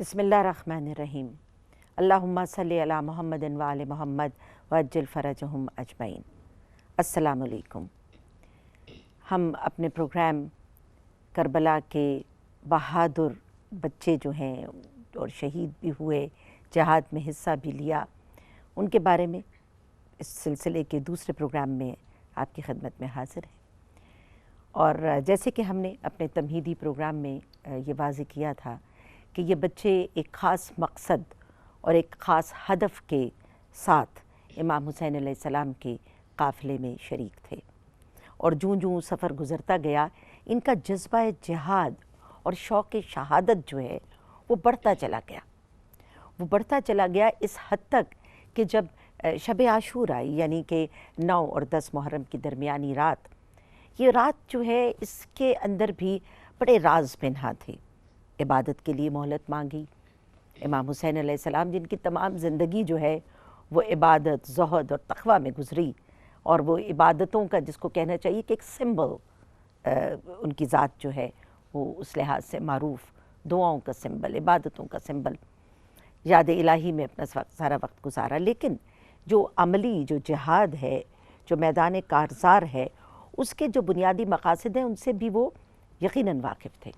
بسم اللہ الرحمن الرحیم اللہم صلی علی محمد و آل محمد وعجل فرجہم اجمعین۔ السلام علیکم۔ ہم اپنے پروگرام کربلا کے بہادر بچے جو ہیں اور شہید بھی ہوئے، جہاد میں حصہ بھی لیا، ان کے بارے میں اس سلسلے کے دوسرے پروگرام میں آپ کی خدمت میں حاضر ہیں۔ اور جیسے کہ ہم نے اپنے تمہیدی پروگرام میں یہ واضح کیا تھا کہ یہ بچے ایک خاص مقصد اور ایک خاص ہدف کے ساتھ امام حسین علیہ السلام کے قافلے میں شریک تھے، اور جوں جوں سفر گزرتا گیا ان کا جذبہ جہاد اور شوق شہادت جو ہے وہ بڑھتا چلا گیا اس حد تک کہ جب شب عاشور آئی، یعنی کہ 9 اور 10 محرم کی درمیانی رات، یہ رات جو ہے اس کے اندر بھی بڑے راز پنہاں تھے۔ عبادت کے لیے مہلت مانگی امام حسین علیہ السلام، جن کی تمام زندگی جو ہے وہ عبادت، زہد اور تقویٰ میں گزری، اور وہ عبادتوں کا جس کو کہنا چاہیے کہ ایک سمبل ان کی ذات جو ہے وہ اس لحاظ سے معروف، دعاؤں کا سمبل، عبادتوں کا سمبل، یاد الہی میں اپنا سارا وقت گزارا۔ لیکن جو عملی جو جہاد ہے، جو میدان کارزار ہے، اس کے جو بنیادی مقاصد ہیں ان سے بھی وہ یقیناً واقف تھے۔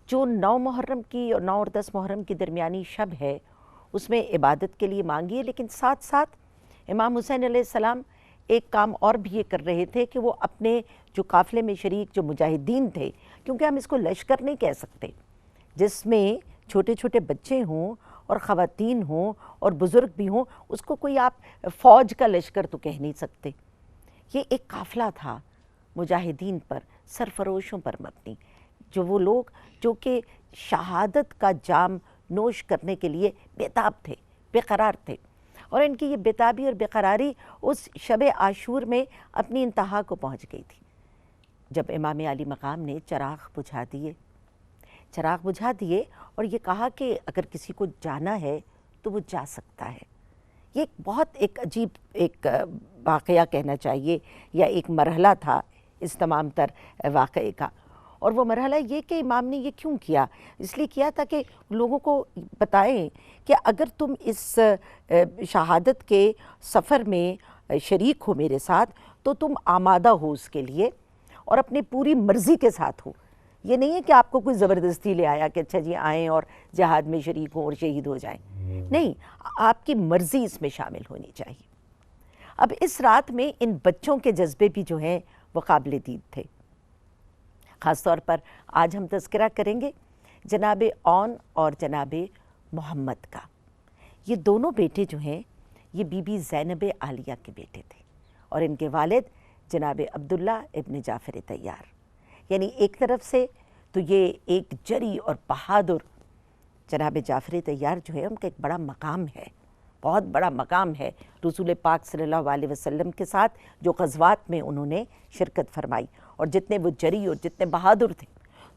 جو 9 محرم کی اور 9 اور 10 محرم کی درمیانی شب ہے، اس میں عبادت کے لیے مانگی ہے، لیکن ساتھ ساتھ امام حسین علیہ السلام ایک کام اور بھی یہ کر رہے تھے کہ وہ اپنے جو قافلے میں شریک جو مجاہدین تھے، کیونکہ ہم اس کو لشکر نہیں کہہ سکتے جس میں چھوٹے چھوٹے بچے ہوں اور خواتین ہوں اور بزرگ بھی ہوں، اس کو کوئی آپ فوج کا لشکر تو کہہ نہیں سکتے۔ یہ ایک قافلہ تھا مجاہدین پر، سرفروشوں پر مبنی، جو وہ لوگ جو کہ شہادت کا جام نوش کرنے کے لیے بےتاب تھے، بے قرار تھے، اور ان کی یہ بےتابی اور بے قراری اس شب عاشور میں اپنی انتہا کو پہنچ گئی تھی، جب امام علی مقام نے چراغ بجھا دیے اور یہ کہا کہ اگر کسی کو جانا ہے تو وہ جا سکتا ہے۔ یہ بہت ایک عجیب ایک واقعہ کہنا چاہیے، یا ایک مرحلہ تھا اس تمام تر واقعے کا، اور وہ مرحلہ یہ کہ امام نے یہ کیوں کیا؟ اس لیے کیا تھا کہ لوگوں کو بتائیں کہ اگر تم اس شہادت کے سفر میں شریک ہو میرے ساتھ تو تم آمادہ ہو اس کے لیے، اور اپنی پوری مرضی کے ساتھ ہو۔ یہ نہیں ہے کہ آپ کو کوئی زبردستی لے آیا کہ اچھا جی آئیں اور جہاد میں شریک ہوں اور شہید ہو جائیں، نہیں، آپ کی مرضی اس میں شامل ہونی چاہیے۔ اب اس رات میں ان بچوں کے جذبے بھی جو ہیں وہ قابل دید تھے۔ خاص طور پر آج ہم تذکرہ کریں گے جناب اون اور جناب محمد کا۔ یہ دونوں بیٹے جو ہیں یہ بی بی زینب عالیہ کے بیٹے تھے، اور ان کے والد جناب عبداللہ ابن جعفر طیار۔ یعنی ایک طرف سے تو یہ ایک جری اور بہادر جناب جعفر طیار جو ہے ان کا ایک بڑا مقام ہے، بہت بڑا مقام ہے رسول پاک صلی اللہ علیہ وسلم کے ساتھ جو غزوات میں انہوں نے شرکت فرمائی، اور جتنے وہ جری اور جتنے بہادر تھے،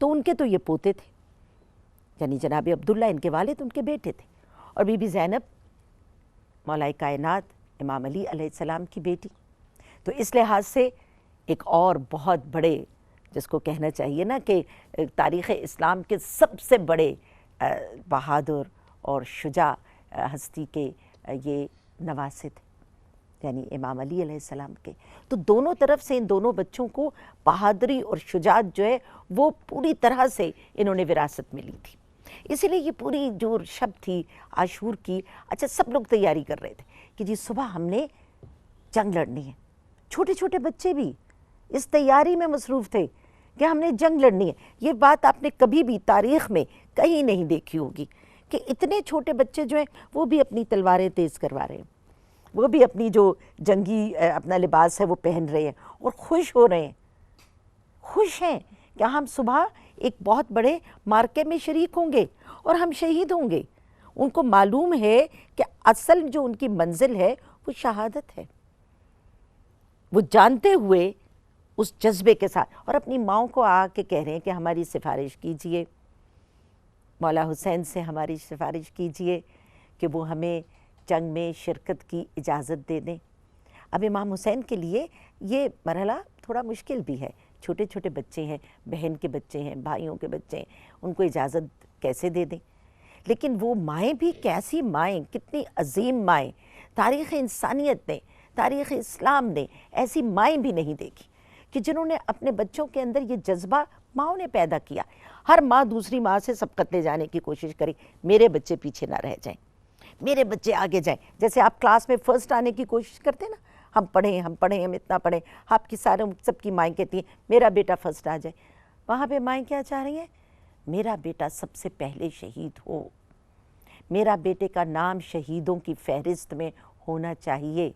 تو ان کے تو یہ پوتے تھے، یعنی جناب عبداللہ ان کے والد ان کے بیٹے تھے، اور بی بی زینب مولا کائنات امام علی علیہ السلام کی بیٹی۔ تو اس لحاظ سے ایک اور بہت بڑے، جس کو کہنا چاہیے نا کہ تاریخ اسلام کے سب سے بڑے بہادر اور شجاع ہستی کے یہ نواسے تھے، یعنی امام علی علیہ السلام کے۔ تو دونوں طرف سے ان دونوں بچوں کو بہادری اور شجاعت جو ہے وہ پوری طرح سے انہوں نے وراثت میں لی تھی۔ اسی لیے یہ پوری جو شب تھی عاشور کی، اچھا سب لوگ تیاری کر رہے تھے کہ جی صبح ہم نے جنگ لڑنی ہے، چھوٹے چھوٹے بچے بھی اس تیاری میں مصروف تھے کہ ہم نے جنگ لڑنی ہے۔ یہ بات آپ نے کبھی بھی تاریخ میں کہیں نہیں دیکھی ہوگی کہ اتنے چھوٹے بچے جو ہیں وہ بھی اپنی تلواریں تیز کروا رہے ہیں، وہ بھی اپنی جو جنگی اپنا لباس ہے وہ پہن رہے ہیں، اور خوش ہو رہے ہیں، خوش ہیں کہ ہم صبح ایک بہت بڑے مارکے میں شریک ہوں گے اور ہم شہید ہوں گے۔ ان کو معلوم ہے کہ اصل جو ان کی منزل ہے وہ شہادت ہے، وہ جانتے ہوئے اس جذبے کے ساتھ، اور اپنی ماؤں کو آ کے کہہ رہے ہیں کہ ہماری سفارش کیجئے، مولا حسین سے ہماری سفارش کیجئے کہ وہ ہمیں جنگ میں شرکت کی اجازت دے دیں۔ اب امام حسین کے لیے یہ مرحلہ تھوڑا مشکل بھی ہے، چھوٹے چھوٹے بچے ہیں، بہن کے بچے ہیں، بھائیوں کے بچے ہیں، ان کو اجازت کیسے دے دیں؟ لیکن وہ مائیں بھی کیسی مائیں، کتنی عظیم مائیں، تاریخ انسانیت نے، تاریخ اسلام نے ایسی مائیں بھی نہیں دیکھی کہ جنہوں نے اپنے بچوں کے اندر یہ جذبہ ماؤں نے پیدا کیا۔ ہر ماں دوسری ماں سے سبقت لے جانے کی کوشش کری، میرے بچے پیچھے نہ رہ جائیں، میرے بچے آگے جائیں۔ جیسے آپ کلاس میں فرسٹ آنے کی کوشش کرتے ہیں نا، ہم پڑھیں، ہم اتنا پڑھیں، آپ کی سب کی مائیں کہتی ہیں میرا بیٹا فرسٹ آ جائے۔ وہاں پہ مائیں کیا چاہ رہی ہیں؟ میرا بیٹا سب سے پہلے شہید ہو، میرا بیٹے کا نام شہیدوں کی فہرست میں ہونا چاہیے،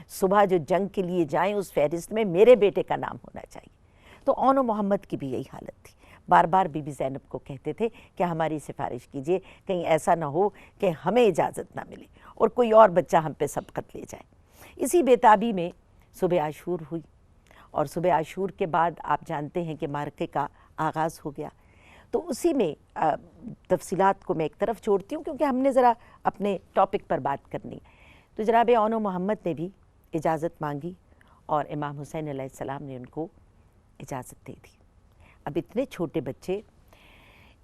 صبح جو جنگ کے لیے جائیں اس فہرست میں میرے بیٹے کا نام ہونا چاہیے۔ تو اون و محمد کی بھی یہی حالت تھی، بار بار بی بی زینب کو کہتے تھے کہ ہماری سفارش کیجئے، کہیں ایسا نہ ہو کہ ہمیں اجازت نہ ملے اور کوئی اور بچہ ہم پہ سبقت لے جائے۔ اسی بےتابی میں صبح عاشور ہوئی، اور صبح عاشور کے بعد آپ جانتے ہیں کہ معرکے کا آغاز ہو گیا۔ تو اسی میں تفصیلات کو میں ایک طرف چھوڑتی ہوں کیونکہ ہم نے ذرا اپنے ٹاپک پر بات کرنی۔ تو جناب اون و محمد نے بھی اجازت مانگی اور امام حسین علیہ السلام نے ان کو اجازت دے دی۔ اب اتنے چھوٹے بچے،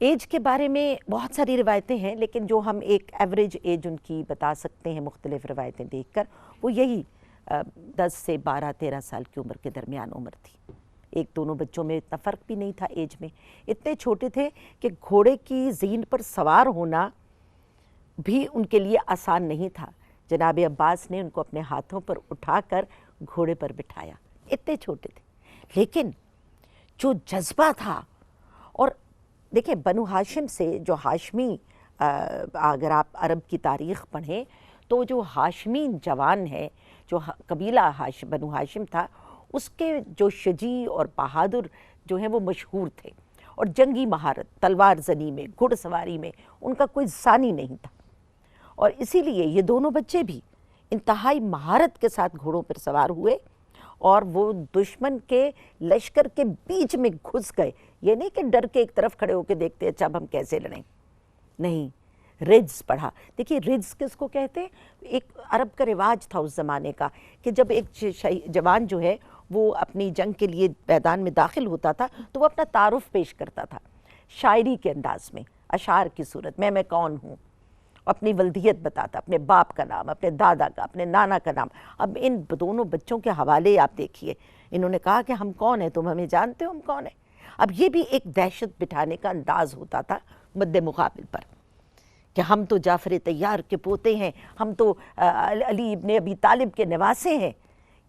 ایج کے بارے میں بہت ساری روایتیں ہیں، لیکن جو ہم ایک ایوریج ایج ان کی بتا سکتے ہیں مختلف روایتیں دیکھ کر، وہ یہی 10 سے 12-13 سال کی عمر کے درمیان عمر تھی۔ ایک دونوں بچوں میں اتنا فرق بھی نہیں تھا ایج میں، اتنے چھوٹے تھے کہ گھوڑے کی زین پر سوار ہونا بھی ان کے لیے آسان نہیں تھا۔ جناب عباس نے ان کو اپنے ہاتھوں پر اٹھا کر گھوڑے پر بٹھایا، اتنے چھوٹے تھے، لیکن جو جذبہ تھا۔ اور دیکھیں بنو ہاشم سے جو ہاشمی، اگر آپ عرب کی تاریخ پڑھیں تو جو ہاشمی جوان ہے، جو قبیلہ بنو ہاشم تھا، اس کے جو شجیع اور بہادر جو ہیں وہ مشہور تھے، اور جنگی مہارت، تلوار زنی میں، گھڑ سواری میں ان کا کوئی ثانی نہیں تھا۔ اور اسی لیے یہ دونوں بچے بھی انتہائی مہارت کے ساتھ گھوڑوں پر سوار ہوئے، اور وہ دشمن کے لشکر کے بیچ میں گھس گئے۔ یہ نہیں کہ ڈر کے ایک طرف کھڑے ہو کے دیکھتے اچھا اب ہم کیسے لڑیں، نہیں، رجز پڑھا۔ دیکھیے رجز کس کو کہتے ہیں؟ ایک عرب کا رواج تھا اس زمانے کا کہ جب ایک جوان جو ہے وہ اپنی جنگ کے لیے میدان میں داخل ہوتا تھا تو وہ اپنا تعارف پیش کرتا تھا شاعری کے انداز میں، اشعار کی صورت میں کون ہوں، اپنی ولدیت بتاتا، اپنے باپ کا نام، اپنے دادا کا، اپنے نانا کا نام۔ اب ان دونوں بچوں کے حوالے آپ دیکھیے، انہوں نے کہا کہ ہم کون ہیں، تم ہمیں جانتے ہو ہم کون ہیں۔ اب یہ بھی ایک دہشت بٹھانے کا انداز ہوتا تھا مد مقابل پر کہ ہم تو جعفر طیار کے پوتے ہیں، ہم تو علی ابن ابی طالب کے نواسے ہیں۔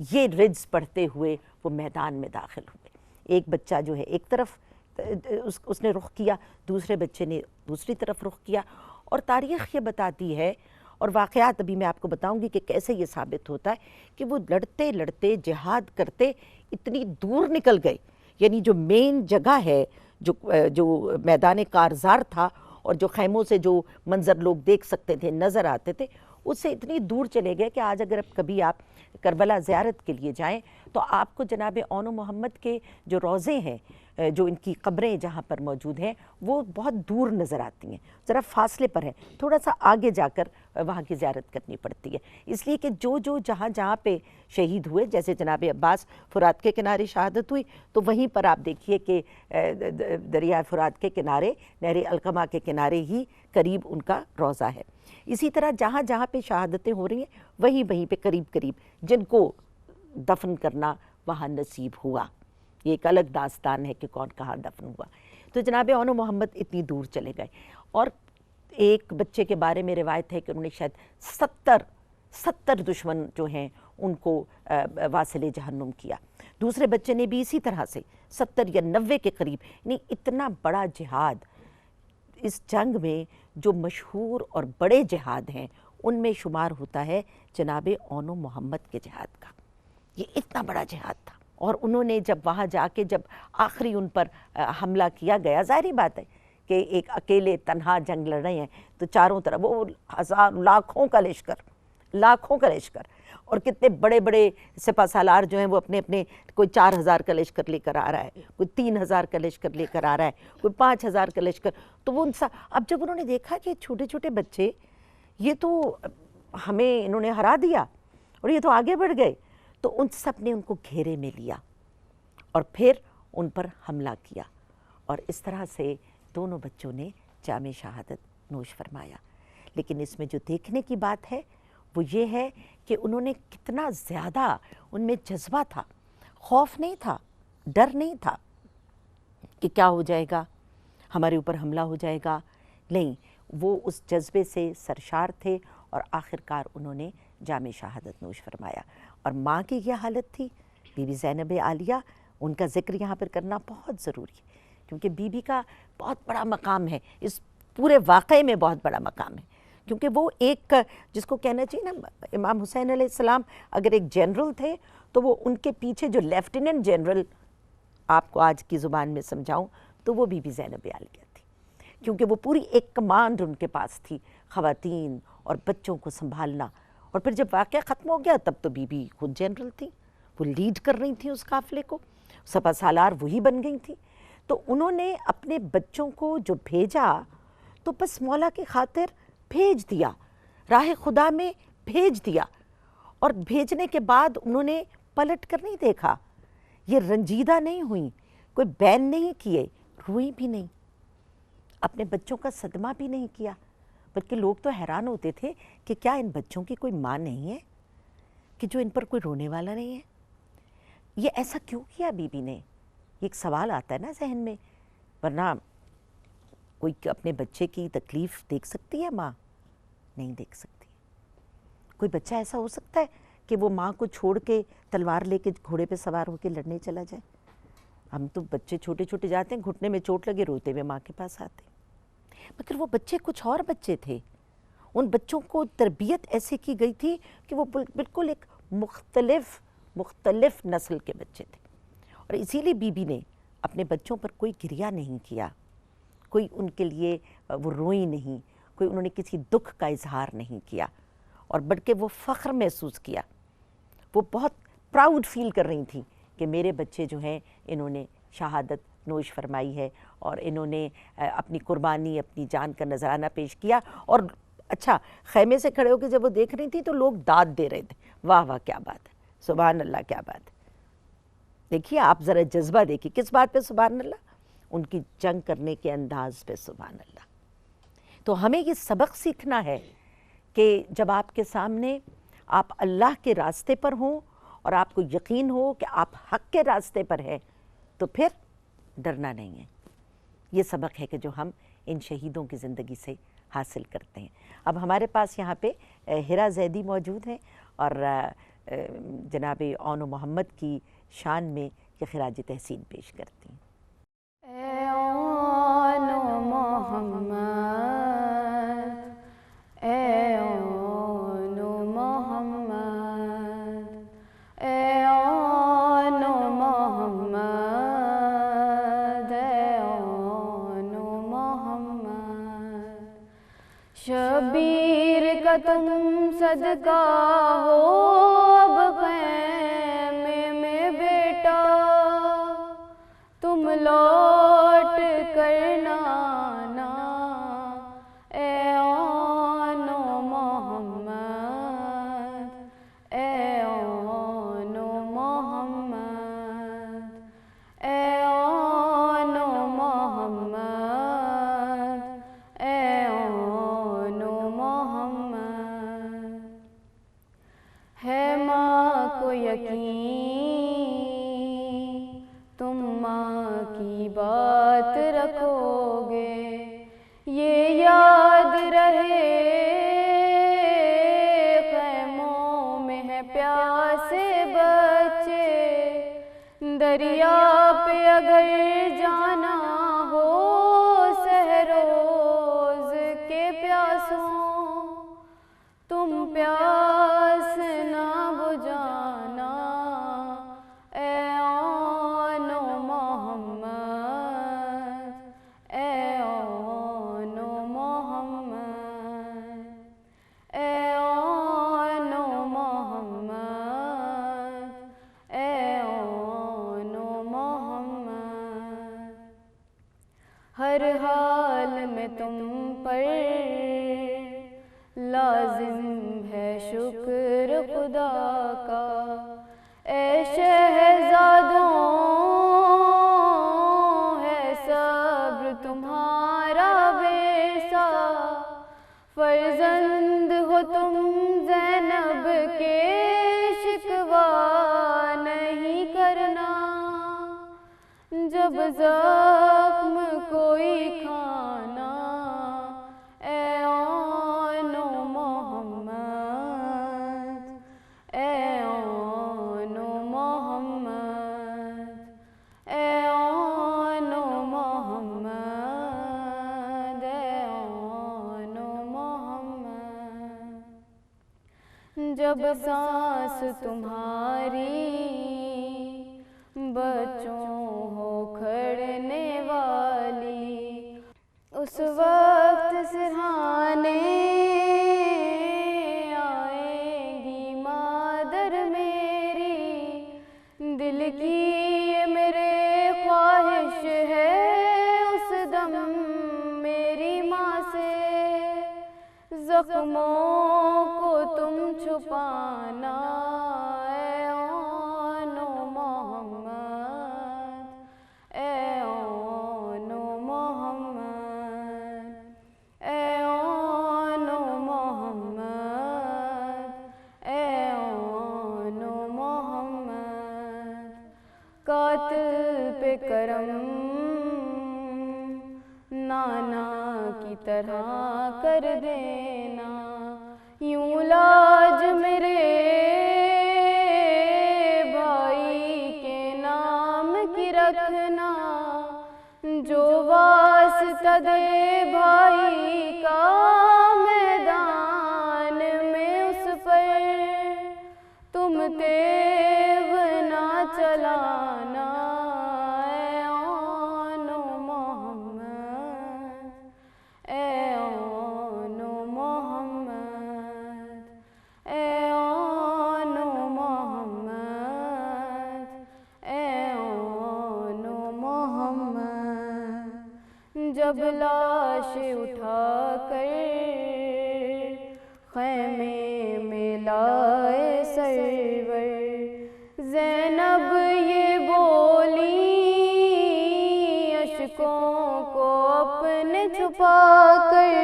یہ رجز پڑھتے ہوئے وہ میدان میں داخل ہوئے۔ ایک بچہ جو ہے ایک طرف اس نے رخ کیا، دوسرے بچے نے دوسری طرف رخ کیا، اور تاریخ یہ بتاتی ہے، اور واقعات ابھی میں آپ کو بتاؤں گی کہ کیسے یہ ثابت ہوتا ہے کہ وہ لڑتے لڑتے جہاد کرتے اتنی دور نکل گئے، یعنی جو مین جگہ ہے، جو میدان کارزار تھا اور جو خیموں سے جو منظر لوگ دیکھ سکتے تھے، نظر آتے تھے، اس سے اتنی دور چلے گئے کہ آج اگر کبھی آپ کربلا زیارت کے لیے جائیں تو آپ کو جناب اون و محمد کے جو روضے ہیں، جو ان کی قبریں جہاں پر موجود ہیں، وہ بہت دور نظر آتی ہیں، ذرا فاصلے پر ہیں، تھوڑا سا آگے جا کر وہاں کی زیارت کرنی پڑتی ہے، اس لیے کہ جو جہاں پہ شہید ہوئے، جیسے جناب عباس فرات کے کنارے شہادت ہوئی، تو وہیں پر آپ دیکھیے کہ دریا فرات کے کنارے، نہر القمہ کے کنارے ہی قریب ان کا روضہ ہے۔ اسی طرح جہاں پہ شہادتیں ہو رہی ہیں وہیں پہ قریب جن کو دفن کرنا وہاں نصیب ہوا، یہ ایک الگ داستان ہے کہ کون کہاں دفن ہوا۔ تو جناب اون و محمد اتنی دور چلے گئے، اور ایک بچے کے بارے میں روایت ہے کہ انہوں نے شاید 70 دشمن جو ہیں ان کو واصل جہنم کیا۔ دوسرے بچے نے بھی اسی طرح سے 70 یا 90 کے قریب، یعنی اتنا بڑا جہاد۔ اس جنگ میں جو مشہور اور بڑے جہاد ہیں ان میں شمار ہوتا ہے جناب اون و محمد کے جہاد کا، یہ اتنا بڑا جہاد تھا۔ اور انہوں نے جب وہاں جا کے جب آخری ان پر حملہ کیا گیا، ظاہری بات ہے کہ ایک اکیلے تنہا جنگ لڑ رہے ہیں تو چاروں طرف وہ لاکھوں کا لشکر، اور کتنے بڑے بڑے سپہ سالار جو ہیں وہ اپنے کوئی 4000 کا لشکر لے کر آ رہا ہے، کوئی 3000 کا لشکر لے کر آ رہا ہے، کوئی 5000 کا لشکر۔ تو وہ اب جب انہوں نے دیکھا کہ چھوٹے چھوٹے بچے یہ تو ہمیں انہوں نے ہرا دیا اور یہ تو آگے بڑھ گئے، تو ان سب نے ان کو گھیرے میں لیا اور پھر ان پر حملہ کیا، اور اس طرح سے دونوں بچوں نے جام شہادت نوش فرمایا. لیکن اس میں جو دیکھنے کی بات ہے وہ یہ ہے کہ انہوں نے کتنا زیادہ ان میں جذبہ تھا. خوف نہیں تھا, ڈر نہیں تھا کہ کیا ہو جائے گا, ہمارے اوپر حملہ ہو جائے گا. نہیں, وہ اس جذبے سے سرشار تھے اور آخر کار انہوں نے جام شہادت نوش فرمایا. اور ماں کی یہ حالت تھی, بی بی زینب عالیہ, ان کا ذکر یہاں پر کرنا بہت ضروری ہے کیونکہ بی بی کا بہت بڑا مقام ہے, اس پورے واقعے میں بہت بڑا مقام ہے. کیونکہ وہ ایک, جس کو کہنا چاہیے نا, امام حسین علیہ السلام اگر ایک جنرل تھے تو وہ ان کے پیچھے جو لیفٹیننٹ جنرل, آپ کو آج کی زبان میں سمجھاؤں تو وہ بی بی زینب عالیہ تھی, کیونکہ وہ پوری ایک کمانڈ ان کے پاس تھی, خواتین اور بچوں کو سنبھالنا. اور پھر جب واقعہ ختم ہو گیا تب تو بی بی خود جنرل تھی, وہ لیڈ کر رہی تھیں اس قافلے کو, سپہ سالار وہی بن گئی تھیں. تو انہوں نے اپنے بچوں کو جو بھیجا تو بس مولا کی خاطر بھیج دیا, راہ خدا میں بھیج دیا, اور بھیجنے کے بعد انہوں نے پلٹ کر نہیں دیکھا, یہ رنجیدہ نہیں ہوئیں, کوئی بین نہیں کیے, روئی بھی نہیں, اپنے بچوں کا صدمہ بھی نہیں کیا. بلکہ لوگ تو حیران ہوتے تھے کہ کیا ان بچوں کی کوئی ماں نہیں ہے کہ جو ان پر کوئی رونے والا نہیں ہے. یہ ایسا کیوں کیا بی بی نے, یہ ایک سوال آتا ہے نا ذہن میں. ورنہ کوئی اپنے بچے کی تکلیف دیکھ سکتی ہے ماں؟ نہیں دیکھ سکتی. کوئی بچہ ایسا ہو سکتا ہے کہ وہ ماں کو چھوڑ کے تلوار لے کے گھوڑے پہ سوار ہو کے لڑنے چلا جائے؟ ہم تو بچے چھوٹے چھوٹے جاتے ہیں, گھٹنے میں چوٹ لگے روتے ہوئے ماں کے پاس آتے ہیں. مگر وہ بچے کچھ اور بچے تھے, ان بچوں کو تربیت ایسے کی گئی تھی کہ وہ بالکل ایک مختلف نسل کے بچے تھے. اور اسی لیے بی بی نے اپنے بچوں پر کوئی گریہ نہیں کیا, کوئی ان کے لیے وہ روئی نہیں, کوئی انہوں نے کسی دکھ کا اظہار نہیں کیا, اور بلکہ وہ فخر محسوس کیا, وہ بہت پراؤڈ فیل کر رہی تھیں کہ میرے بچے جو ہیں انہوں نے شہادت نوش فرمائی ہے, اور انہوں نے اپنی قربانی, اپنی جان کا نذرانہ پیش کیا. اور اچھا, خیمے سے کھڑے ہو کے جب وہ دیکھ رہی تھی تو لوگ داد دے رہے تھے, واہ واہ کیا بات ہے, سبحان اللہ کیا بات ہے. دیکھیے آپ ذرا جذبہ دیکھیے, کس بات پہ سبحان اللہ؟ ان کی جنگ کرنے کے انداز پہ سبحان اللہ. تو ہمیں یہ سبق سیکھنا ہے کہ جب آپ کے سامنے آپ اللہ کے راستے پر ہوں اور آپ کو یقین ہو کہ آپ حق کے راستے پر ہیں, تو پھر ڈرنا نہیں ہے. یہ سبق ہے کہ جو ہم ان شہیدوں کی زندگی سے حاصل کرتے ہیں. اب ہمارے پاس یہاں پہ ہرا زیدی موجود ہیں اور جناب اون محمد کی شان میں یہ خراج تحسین پیش کرتی ہیں. اے اون محمد, اے اون محمد, اے اون محمد, اے اون محمد. شبیر کا تم صدقہ ہو اب خیمے میں بیٹا, تم لوٹ کر نہ آنا, اے اون محمد, اے اون محمد, اے اون محمد, اے اون محمد. ہے ماں کو یقین تم ماں کی بات رکھو گے, یہ یاد رہے خیموں میں ہے پیاسے بچے, دریا پہ اگر جانا ہو سحروز کے پیاسوں, تم پیاس نہ بجھانا, اے اون محمد, اے اون محمد, اے اون محمد, اے اون محمد. ہر حال میں تم پر لازم ہے شکر خدا کا, اے شہزادوں ہے صبر تمہارا ویسا, زخم کوئی کھانا، اے آن و محمد، اے آن و محمد، اے آن و محمد، اے آن و محمد۔ جب سانس تمہاری بچوں ہو کھڑنے والی، اس وقت سرہانے آئیں گی مادر میری، دل کی یہ میرے خواہش ہے اس دم میری ماں سے، زخموں کو تم چھپانا، اے آن و محمد، اے آن و محمد، اے آن و محمد، اے آن و محمد۔ قاتل پہ کرم نانا کی طرح کر دینا، یوں لاج میرے بھائی کے نام کی رکھنا، جو واسطہ دے بھائی کا میدان میں، اس پر تم تیغ نہ چلانا، اے آن و محمد، اے آن و محمد، اے آن و محمد، اے آن و محمد۔ جب لاش اٹھا کر خیمے میں لائے سرور، زینب یہ بولی اشکوں کو اپنے چھپا کر،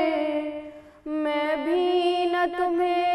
میں بھی نہ تمہیں